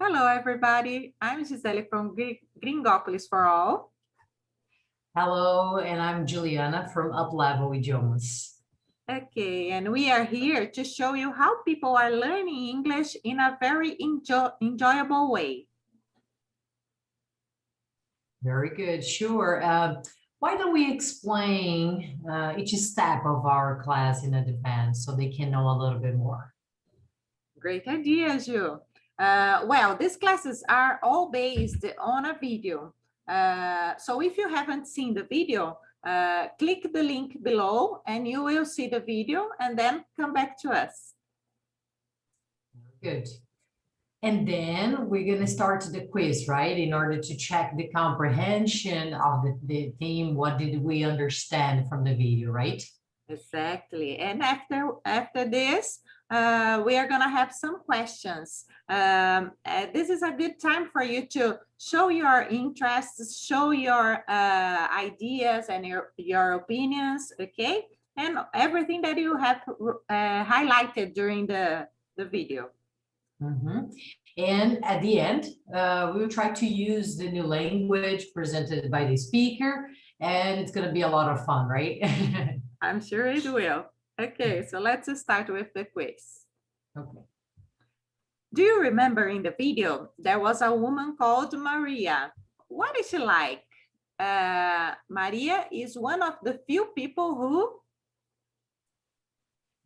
Hello, everybody. I'm Gisele from Gringopolis for All. Hello, and I'm Juliana from Up Level Idiomas. Okay, and we are here to show you how people are learning English in a very enjoyable way. Very good, sure. Why don't we explain each step of our class in advance so they can know a little bit more? Great idea, Ju. Well, these classes are all based on a video. So if you haven't seen the video, click the link below and you will see the video and then come back to us. Good. And then we're going to start the quiz, right? In order to check the comprehension of the theme, what did we understand from the video, right? Exactly. And after this, we are going to have some questions. This is a good time for you to show your interests, show your ideas and your opinions, okay? And everything that you have highlighted during the video. Mm-hmm. And at the end, we will try to use the new language presented by the speaker, and it's going to be a lot of fun, right? I'm sure it will. Okay, so let's start with the quiz. Okay. Do you remember in the video, there was a woman called Maria. What is she like? Maria is one of the few people who...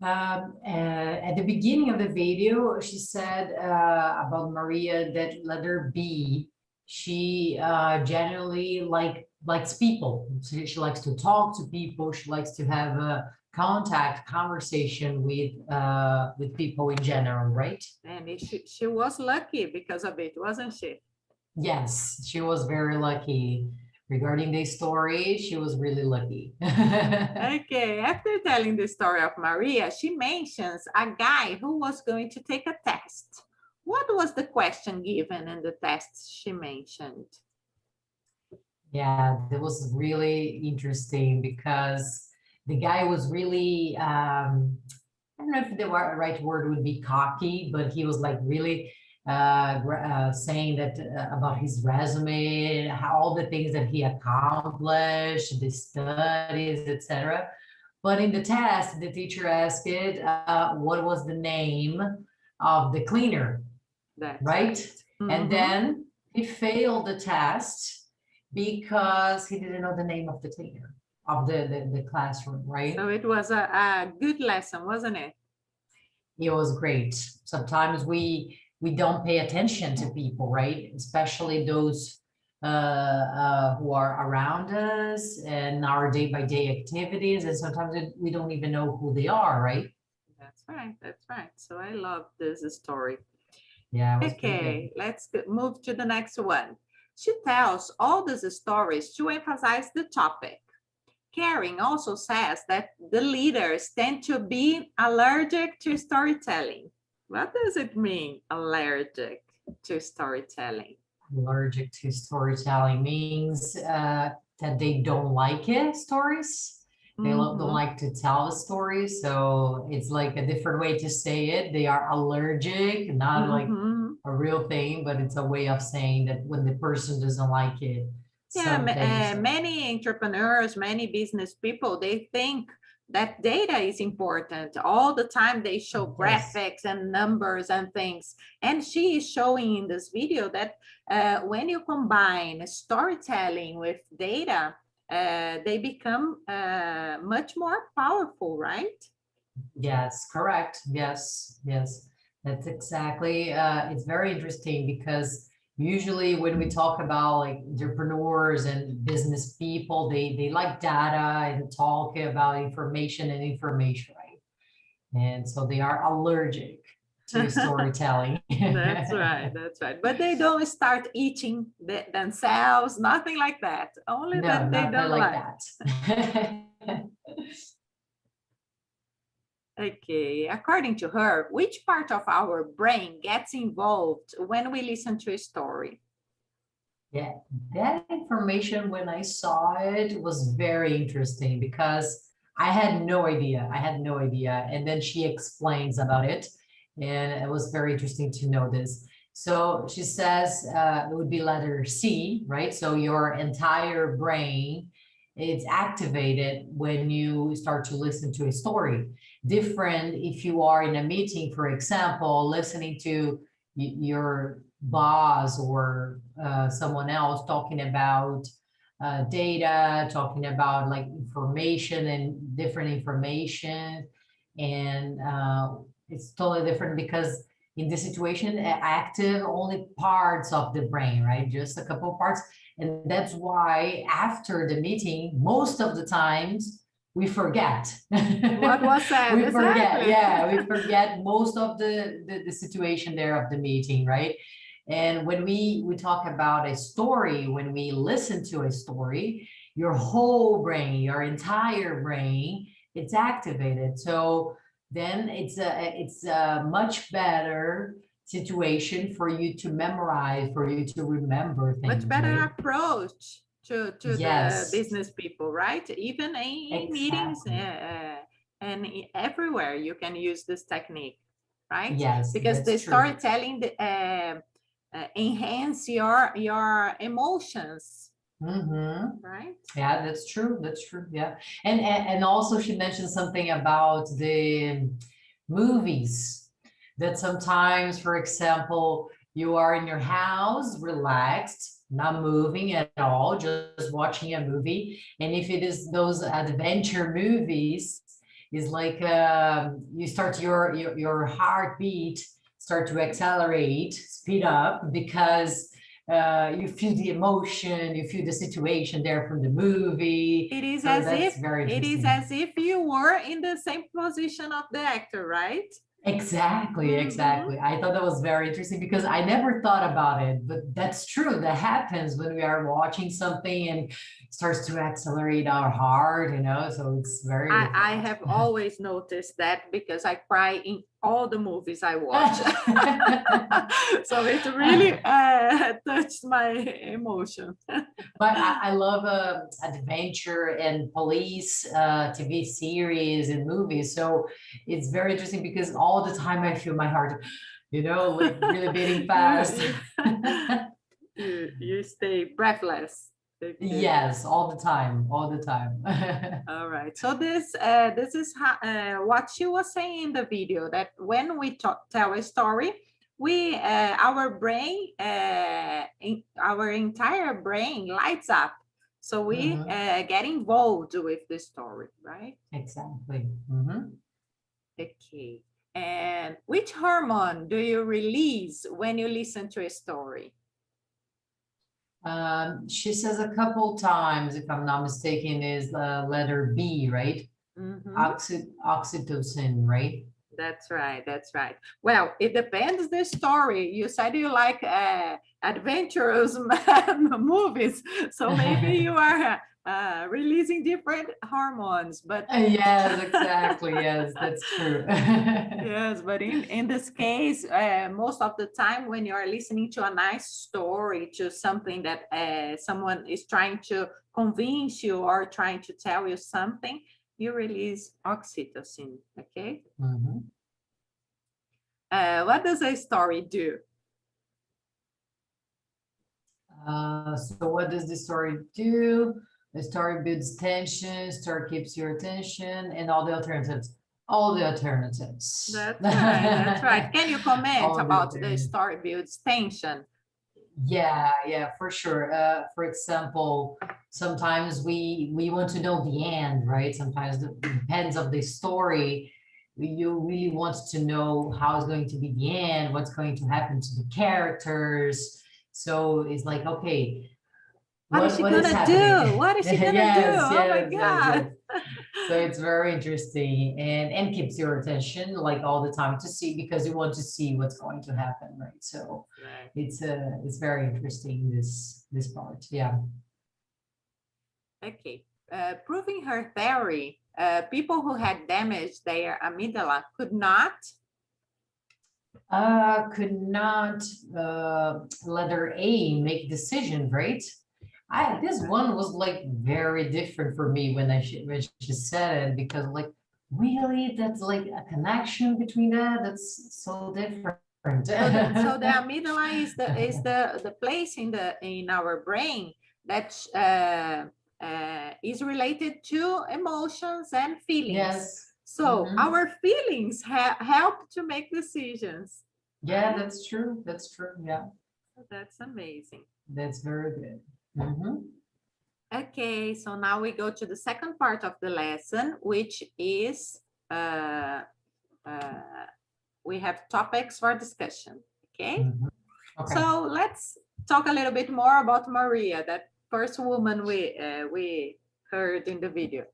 At the beginning of the video, she said about Maria that letter B, she generally likes people. She likes to talk to people. She likes to have a conversation with people in general, right? And she was lucky because of it, wasn't she? Yes, she was very lucky. Regarding the story, she was really lucky. Okay, after telling the story of Maria, she mentions a guy who was going to take a test. What was the question given in the test she mentioned? Yeah, that was really interesting because the guy was really, I don't know if the right word would be cocky, but he was like really saying that about his resume, all the things that he accomplished, the studies, etc. But in the test, the teacher asked it, what was the name of the cleaner, right? Mm-hmm. And then he failed the test because he didn't know the name of the cleaner of the classroom, right? So it was a good lesson, wasn't it? It was great. Sometimes we don't pay attention to people, right? Especially those who are around us and our day-by-day activities. And sometimes we don't even know who they are, right? That's right. That's right. So I love this story. Yeah. Okay, let's move to the next one. She tells all these stories to emphasize the topic. Karen also says that the leaders tend to be allergic to storytelling. What does it mean, allergic to storytelling? Allergic to storytelling means that they don't like it, stories. They don't like to tell a story. So it's like a different way to say it. They are allergic, not like a real thing, but it's a way of saying that when the person doesn't like it. Yeah, many entrepreneurs, many business people, they think that data is important. All the time they show graphics and numbers and things. And she is showing in this video that when you combine storytelling with data, they become much more powerful, right? Yes, correct. Yes, yes, that's exactly. It's very interesting because usually when we talk about like entrepreneurs and business people, they like data and talk about information, right? And so they are allergic to storytelling. That's right, that's right. But they don't start eating themselves, nothing like that. Only No, that they don't like that. Okay, according to her, which part of our brain gets involved when we listen to a story? Yeah, that information, when I saw it, was very interesting because I had no idea. And then she explains about it. And it was very interesting to know this. So she says it would be letter C, right? So your entire brain is activated when you start to listen to a story. Different if you are in a meeting, for example, listening to your boss or someone else talking about data, talking about like information and different information. And it's totally different because in this situation, active only parts of the brain, right? Just a couple of parts. And that's why after the meeting, most of the times we forget. What was that? We Exactly. forget, yeah, we forget most of the situation there of the meeting, right? And when we talk about a story, when we listen to a story, your whole brain, your entire brain, it's activated. So then it's a much better situation for you to memorize, for you to remember things. Much better right? approach to the Yes, business people, right? Even in meetings exactly. and everywhere you can use this technique, right? Yes, Because the that's true. storytelling enhance your emotions, Mm-hmm. right? Yeah, that's true. That's true. Yeah. And also she mentioned something about the movies that sometimes, for example, you are in your house, relaxed, not moving at all, just watching a movie. And if it is those adventure movies, is like you start your heartbeat start to accelerate, speed up because you feel the emotion, you feel the situation there from the movie. It is So as that's if very it is interesting. as if you were in the same position of the actor, right? Exactly, Mhm. exactly. I thought that was very interesting because I never thought about it, but that's true. That happens when we are watching something and starts to accelerate our heart, so it's very I different. have always noticed that because I cry in all the movies I watch. So it really touched my emotion. But I love adventure and police TV series and movies. So it's very interesting because all the time I feel my heart, like really beating fast. you, you stay breathless. Yes, all the time, all the time. All right. So this is how, what she was saying in the video, that when we tell a story, we our brain, our entire brain lights up. So we Mhm. get involved with the story, right? Exactly. Mhm. Okay. And which hormone do you release when you listen to a story? She says a couple times, if I'm not mistaken, is letter B, right? Mhm. Oxytocin, right? That's right. That's right. Well, it depends the story. You said you like adventurous movies, so maybe you are releasing different hormones. But Yes, exactly. Yes, that's true. yes, but in this case, most of the time when you are listening to a nice story, to something that someone is trying to convince you or trying to tell you something, you release oxytocin. Okay. Mhm. What does a story do? So what does the story do? The story builds tension, story keeps your attention, and all the alternatives. All the alternatives. That's right. That's right. Can you comment All the about the alternatives. story builds tension? Yeah, for sure. For example, sometimes we want to know the end, right? Sometimes it depends of the story. You really want to know how it's going to be the end, what's going to happen to the characters. So it's like, okay, What is she what is gonna happening? do? What is she gonna do? Yes, Oh my yes. God. So it's very interesting and keeps your attention like all the time to see because you want to see what's going to happen, right? So Right. it's very interesting this part. Yeah. Okay. Proving her theory, people who had damaged their amygdala could not. Could not letter A make decision, right? This one was like very different for me when she said it because like really that's like a connection between that. That's so different. So the amygdala is the place in our brain that is related to emotions and feelings. Yes. So our feelings help to make decisions. Yeah, that's true. That's true. Yeah. That's amazing. That's very good. Okay, so now we go to the second part of the lesson, which is we have topics for discussion. Okay? Okay. So let's talk a little bit more about Maria, that first woman we heard in the video.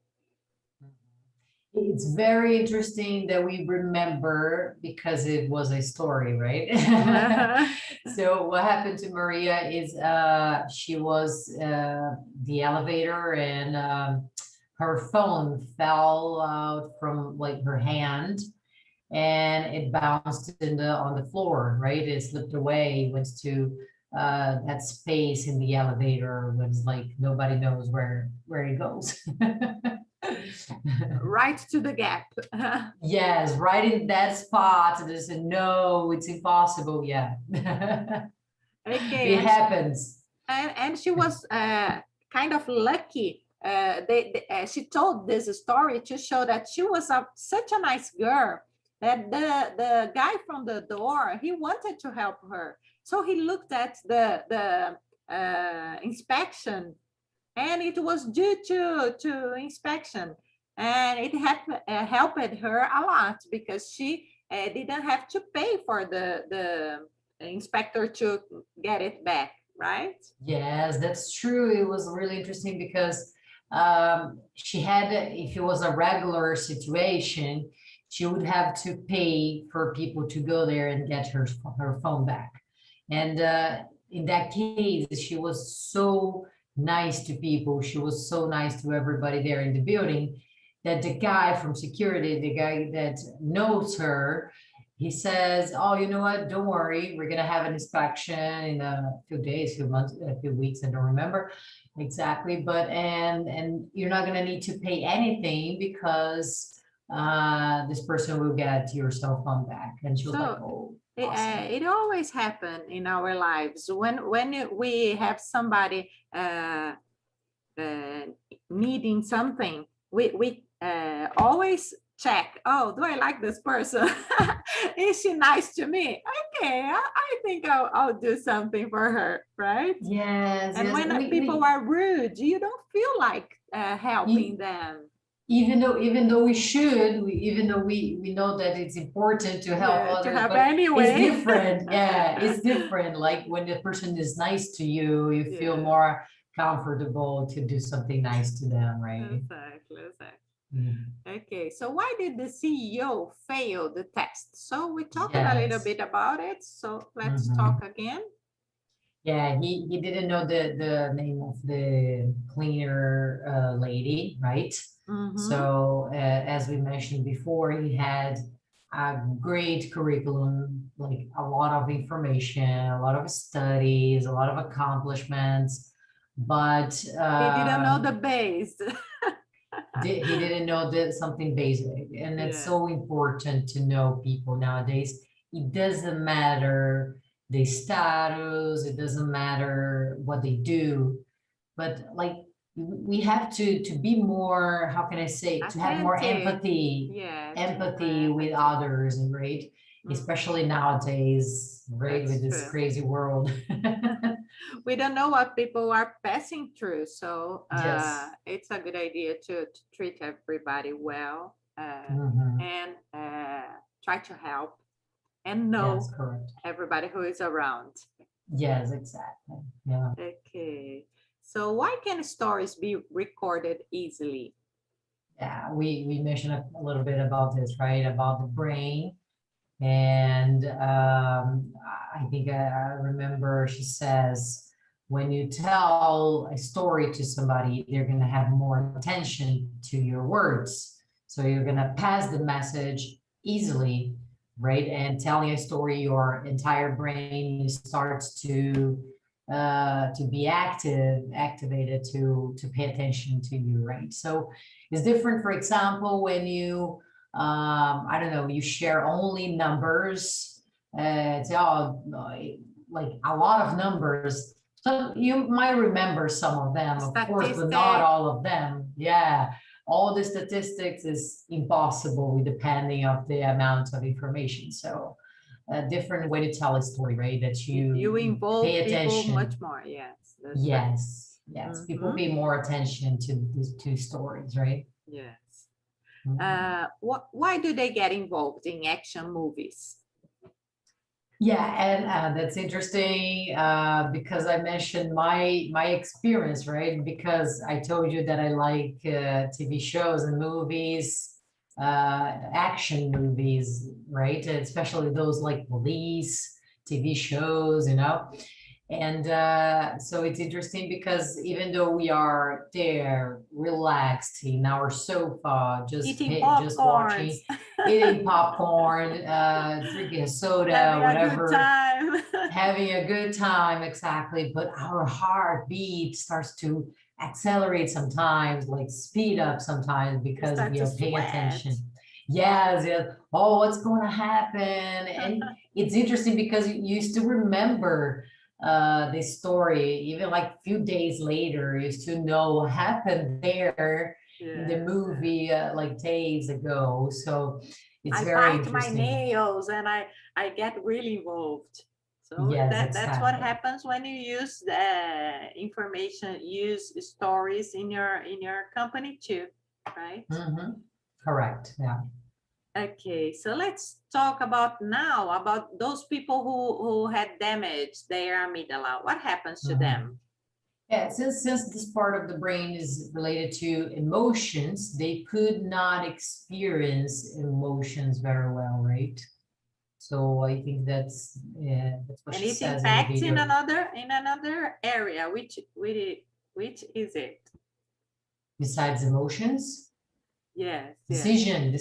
It's very interesting that we remember because it was a story, right? So what happened to Maria is she was the elevator and her phone fell out from like her hand and it bounced on the floor, right? It slipped away, went to that space in the elevator was like nobody knows where it goes. Right to the gap. Yes, right in that spot. They said, no, it's impossible. Yeah. Okay. It happens. And she was kind of lucky. She told this story to show that she was such a nice girl that the guy from the door, he wanted to help her. So he looked at the inspection, and it was due to inspection. And it helped her a lot because she didn't have to pay for the inspector to get it back, right? Yes, that's true. It was really interesting because she had, if it was a regular situation, she would have to pay for people to go there and get her phone back. And in that case, she was so nice to people. She was so nice to everybody there in the building that the guy from security, the guy that knows her, he says, oh, you know what, don't worry, we're gonna have an inspection in a few days, few months, a few weeks, I don't remember exactly, but and you're not gonna need to pay anything because this person will get your cell phone back. And she was like, oh, awesome. It always happens in our lives when we have somebody needing something, we always check, oh, do I like this person? Is she nice to me? Okay, I think I'll do something for her, right? Yes. And yes. when people are rude, you don't feel like helping them. Even though we should, even though we know that it's important to help others, to help but anyway. it's different. Yeah, it's different. Like when the person is nice to you, you feel more comfortable to do something nice to them, right? Exactly. Okay, so why did the CEO fail the test? So we talked a little bit about it, so let's talk again. Yeah, he didn't know the name of the cleaner lady, right? So as we mentioned before, he had a great curriculum, like a lot of information, a lot of studies, a lot of accomplishments, but he didn't know the base. He didn't know that something basic, and it's so important to know people nowadays. It doesn't matter the status, it doesn't matter what they do, but like we have to be more, how can I say, to have more empathy, empathy with others, right? Especially nowadays, right, with this crazy world. We don't know what people are passing through, so it's a good idea to treat everybody well and try to help and know everybody who is around. Yes, exactly. Yeah. Okay. So why can stories be recorded easily? Yeah, we mentioned a little bit about this, right? About the brain. And I think I remember she says, when you tell a story to somebody, they're going to have more attention to your words. So you're going to pass the message easily, right? And telling a story, your entire brain starts to be activated to pay attention to you, right? So it's different, for example, when you I don't know, you share only numbers say, oh, like a lot of numbers. So you might remember some of them, of course, but not all of them. Yeah, all the statistics is impossible depending of the amount of information. So a different way to tell a story, right? That You involve pay people attention. much more. Yes. Yes, right. Yes. People pay more attention to these two stories, right? Yes. Mhm. Why do they get involved in action movies? Yeah, and that's interesting because I mentioned my experience, right? Because I told you that I like TV shows and movies, action movies, right? Especially those like police TV shows, you know. And so it's interesting because even though we are there relaxed in our sofa, just watching, eating popcorn, drinking a soda, whatever, having a good time, exactly. But our heartbeat starts to accelerate sometimes, like speed up sometimes because we are paying attention. Yes, yes. Oh, what's going to happen? And it's interesting because you still remember this story, even like a few days later, you still know what happened there in the movie like days ago. So it's very interesting. I bite my nails and I get really involved. So yes, that's what happens when you use information, use stories in your company too, right? Mm-hmm. Correct. Yeah. Okay, so let's talk about now about those people who had damaged their amygdala. What happens to them? Yeah, since this part of the brain is related to emotions, they could not experience emotions very well, right? So I think that's what she says in the video. And it impacts in another area, which is it? Besides emotions? Yes. Decision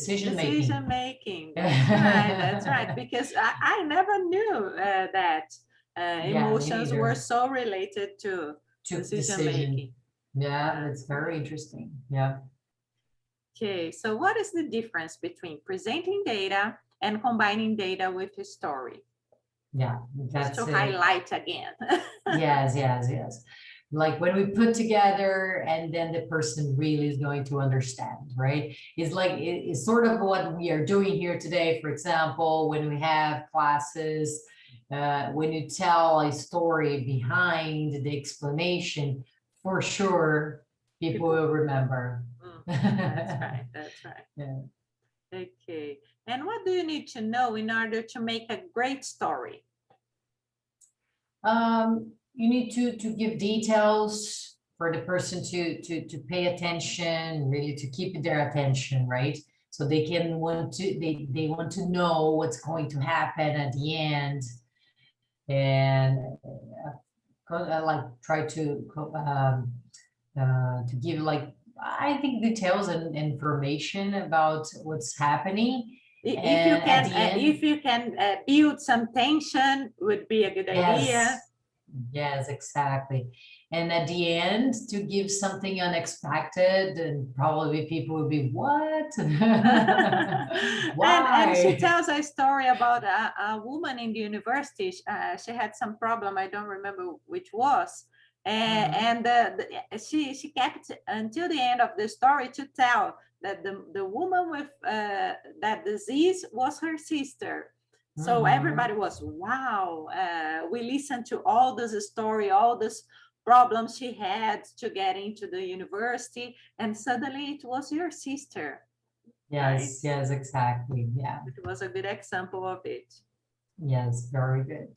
making. That's right. Because I never knew that emotions were so related to decision making. Yeah, that's very interesting. Yeah. Okay, so what is the difference between presenting data and combining data with a story? Yeah, that's just to highlight again. Yes. Like when we put together and then the person really is going to understand, right? It's like, it's sort of what we are doing here today. For example, when we have classes, when you tell a story behind the explanation, for sure, people will remember. That's right. Yeah. Okay. And what do you need to know in order to make a great story? You need to give details for the person to pay attention, really to keep their attention, right? So they want to know what's going to happen at the end, and like try to give like, I think, details and information about what's happening. If you can build some tension, would be a good idea. Yes, exactly. And at the end, to give something unexpected, and probably people will be, what? Why? And she tells a story about a woman in the university. She had some problem, I don't remember which was. And she kept until the end of the story to tell that the woman with that disease was her sister. So everybody was, wow, we listened to all this story, all this problems she had to get into the university, and suddenly it was your sister. Yes, right? Yes, exactly. Yeah. It was a good example of it. Yes, very good.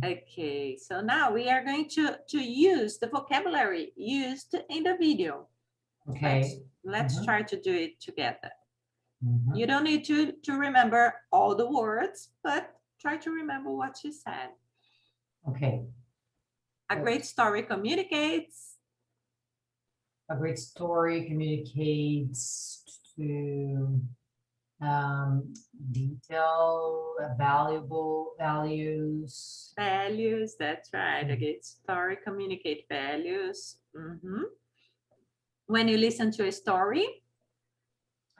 Okay, so now we are going to use the vocabulary used in the video. Okay. Let's try to do it together. You don't need to remember all the words, but try to remember what she said. Okay. A great story communicates. A great story communicates to detail, valuable values. Values, that's right. A great story communicate values. When you listen to a story,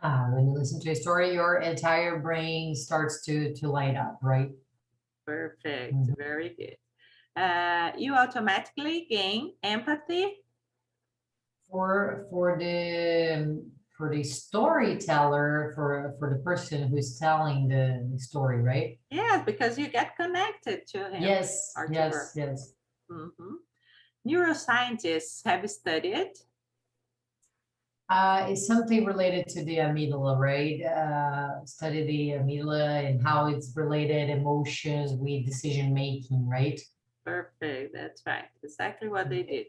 When you listen to a story, your entire brain starts to light up, right? Perfect. Mhm. Very good. You automatically gain empathy. For the storyteller, for the person who's telling the story, right? Yeah, because you get connected to him Yes, or to yes, her. yes. Mhm. Neuroscientists have studied. It's something related to the amygdala, right? Study the amygdala and how it's related emotions with decision making, right? Perfect. That's right. Exactly what they did.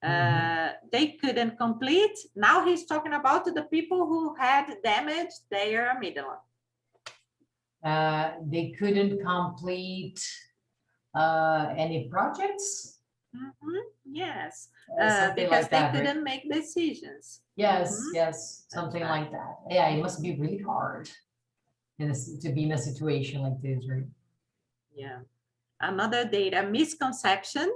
Mhm. They couldn't complete. Now he's talking about the people who had damaged their amygdala. They couldn't complete any projects, Yes, something because like they that, right? couldn't make decisions. Yes, yes, That's something right. like that. Yeah, it must be really hard to be in a situation like this, right? Yeah. Another data misconception.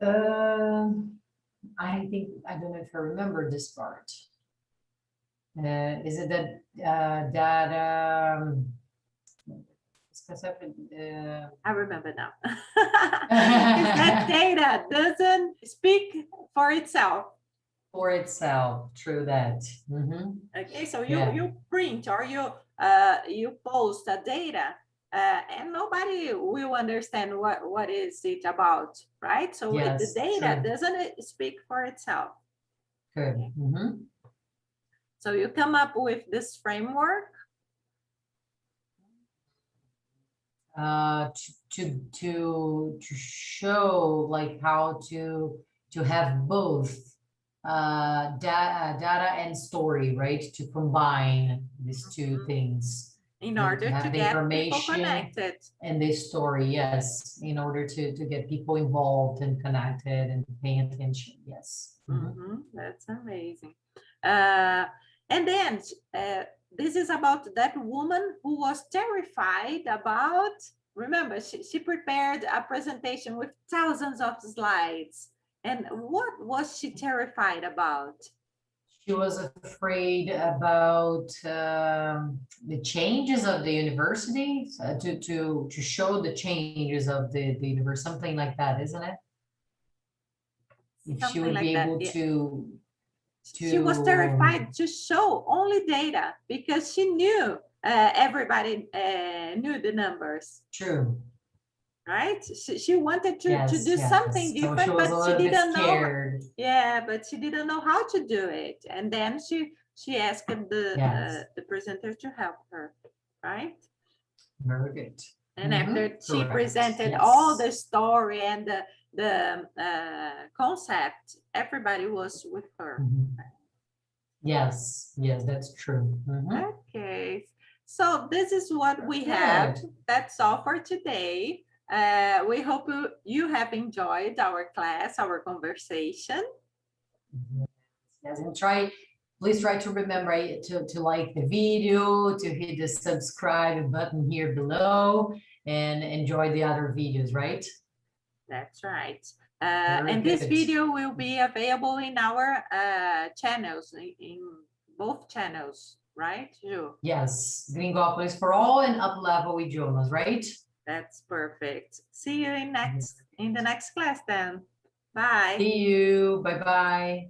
I think, I don't know if I remember this part. Is it that specific? I remember now. Is that data doesn't speak for itself. For itself, true that. Mhm. Okay, so Yeah. you print or you post a data, and nobody will understand what is it about, right? So the Yes, data true. doesn't speak for itself. Good. Mhm. So you come up with this framework. To show like how to have both data and story, right? To combine these two things. In To order to have the get people information connected. and the story, yes, in order to get people involved and connected and paying attention, yes. That's amazing. And then this is about that woman who was terrified about, remember, she prepared a presentation with thousands of slides. And what was she terrified about? She was afraid about the changes of the university, to show the changes of the universe, something like that, isn't it? If she Something would be like that. able Yeah. to She was terrified to show only data because she knew everybody knew the numbers. True. Right? She wanted to Yes, do something yes. So she different, was but a she little bit didn't know. scared. Yeah, but she didn't know how to do it. And then she asked Yes. the presenter to help her, right? Very good. And after she Correct. presented all the Yes. story and the concept, everybody was with her. Yes, yes, that's true. Okay, so this is what we Good. have. That's all for today. We hope you have enjoyed our class, our conversation. Yes, and please try to remember to like the video, to hit the subscribe button here below, and enjoy the other videos, right? That's right. Very And this good. video will be available in our channels, in both channels, right, Ju? Yes, Gringopolis for all and Up Level Idiomas, right? That's perfect. See you in the next class then. Bye. See you. Bye-bye.